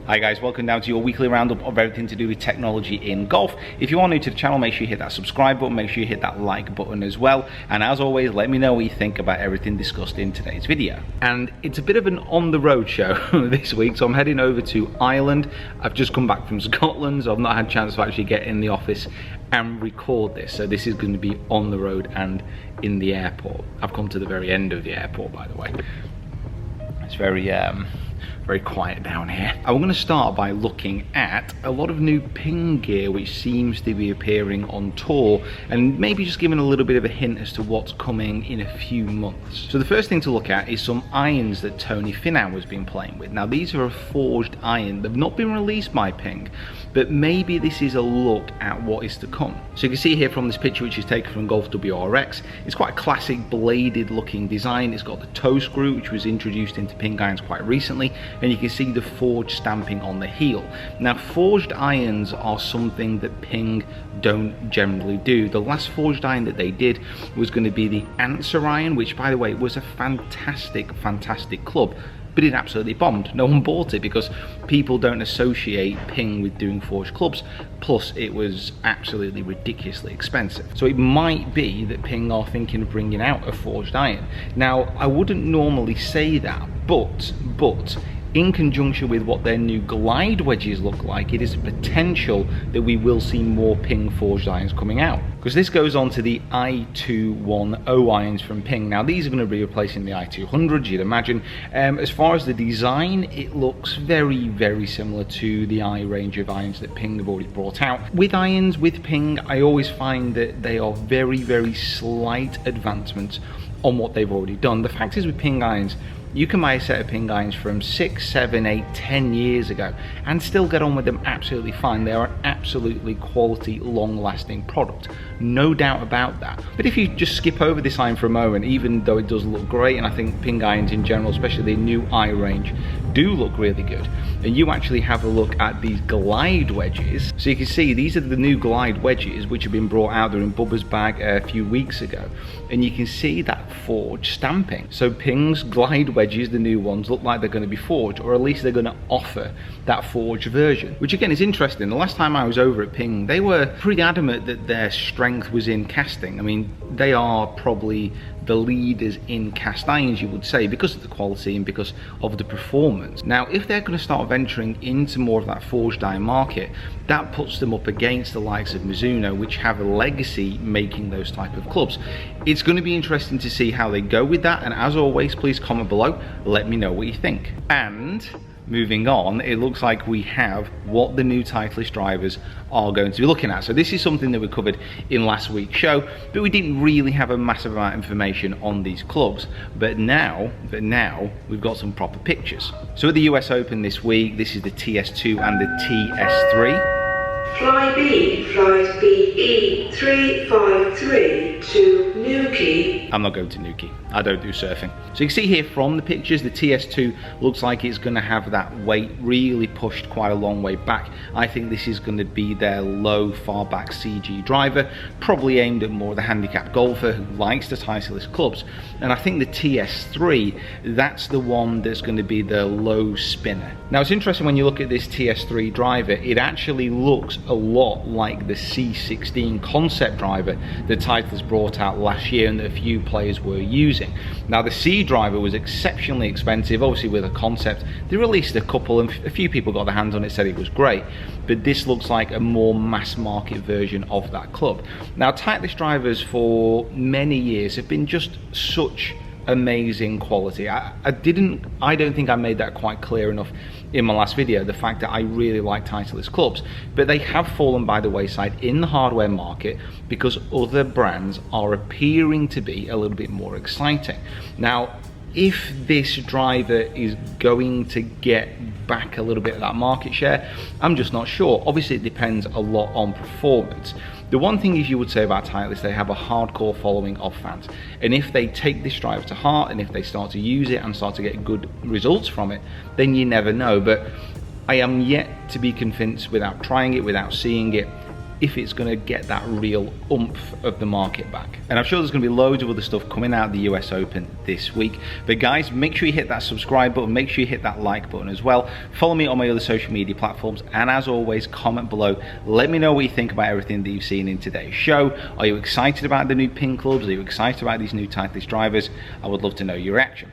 Hi guys, welcome down to your weekly roundup of everything to do with technology in golf. If you are new to the channel, make sure you hit that subscribe button, make sure you hit that like button as well. And as always, let me know what you think about everything discussed in today's video. And it's a bit of an on-the-road show this week, so I'm heading over to Ireland. I've just come back from Scotland, so I've not had a chance to actually get in the office and record this. So this is going to be on the road and in the airport. I've come to the very end of the airport, by the way. It's very quiet down here. I'm going to start by looking at a lot of new ping gear which seems to be appearing on tour, and maybe just giving a little bit of a hint as to what's coming in a few months. So the first thing to look at is some irons that Tony Finau has been playing with. Now these are a forged iron. They've not been released by Ping, but maybe this is a look at what is to come. So you can see here from this picture, which is taken from Golf WRX, it's quite a classic bladed looking design. It's got the toe screw, which was introduced into ping irons quite recently, and you can see the forged stamping on the heel. Now forged irons are something that Ping don't generally do. The last forged iron that they did was going to be the Answer iron, which by the way was a fantastic club, but it absolutely bombed. No one bought it because people don't associate Ping with doing forged clubs, plus it was absolutely ridiculously expensive. So it might be that Ping are thinking of bringing out a forged iron. Now I wouldn't normally say that, but in conjunction with what their new glide wedges look like, it is a potential that we will see more Ping forged irons coming out. Because this goes on to the i210 irons from Ping. Now these are going to be replacing the i200s, you'd imagine. As far as the design, it looks very similar to the i range of irons that Ping have already brought out. With irons, with Ping, I always find that they are very slight advancements on what they've already done. The fact is with Ping irons, you can buy a set of ping irons from 6, 7, 8, 10 years ago and still get on with them absolutely fine. They are an absolutely quality, long-lasting product. No doubt about that. But if you just skip over this iron for a moment, even though it does look great, and I think ping irons in general, especially the new I range, do look really good, and you actually have a look at these glide wedges. So you can see these are the new glide wedges which have been brought out there in Bubba's bag a few weeks ago, and you can see that forged stamping. So Ping's glide wedges, the new ones, look like they're going to be forged, or at least they're going to offer that forged version, which again is interesting. The last time I was over at Ping, they were pretty adamant that their strength was in casting. I mean, they are probably the leaders in cast irons, you would say, because of the quality and because of the performance. Now if they're going to start venturing into more of that forged iron market, that puts them up against the likes of Mizuno, which have a legacy making those type of clubs. It's going to be interesting to see how they go with that, and as always, please comment below, let me know what you think. And moving on, it looks like we have what the new Titleist drivers are going to be looking at. So this is something that we covered in last week's show, but we didn't really have a massive amount of information on these clubs. But now we've got some proper pictures. So at the US Open this week, this is the TS2 and the TS3. Fly B, flight BE 353 to Newquay. I'm not going to Newquay. I don't do surfing. So you can see here from the pictures, the TS2 looks like it's going to have that weight really pushed quite a long way back. I think this is going to be their low, far back CG driver, probably aimed at more the handicapped golfer who likes the Titleist clubs. And I think the TS3, that's the one that's going to be the low spinner. Now it's interesting when you look at this TS3 driver, it actually looks a lot like the C16 concept driver that Titleist brought out last year and that a few players were using. Now the C driver was exceptionally expensive, obviously with a concept. They released a couple and a few people got their hands on it, said it was great, but this looks like a more mass market version of that club. Now Titleist drivers for many years have been just such amazing quality. I don't think I made that quite clear enough in my last video, the fact that I really like Titleist clubs, but they have fallen by the wayside in the hardware market because other brands are appearing to be a little bit more exciting. Now if this driver is going to get back a little bit of that market share, I'm just not sure. Obviously it depends a lot on performance. The one thing is, you would say about Titleist, they have a hardcore following of fans, and if they take this driver to heart and if they start to use it and start to get good results from it, then you never know. But I am yet to be convinced, without trying it, without seeing it, if it's going to get that real oomph of the market back. And I'm sure there's going to be loads of other stuff coming out of the US Open this week. But guys, make sure you hit that subscribe button, make sure you hit that like button as well. Follow me on my other social media platforms, and as always, comment below. Let me know what you think about everything that you've seen in today's show. Are you excited about the new pin clubs? Are you excited about these new Titleist drivers? I would love to know your reaction.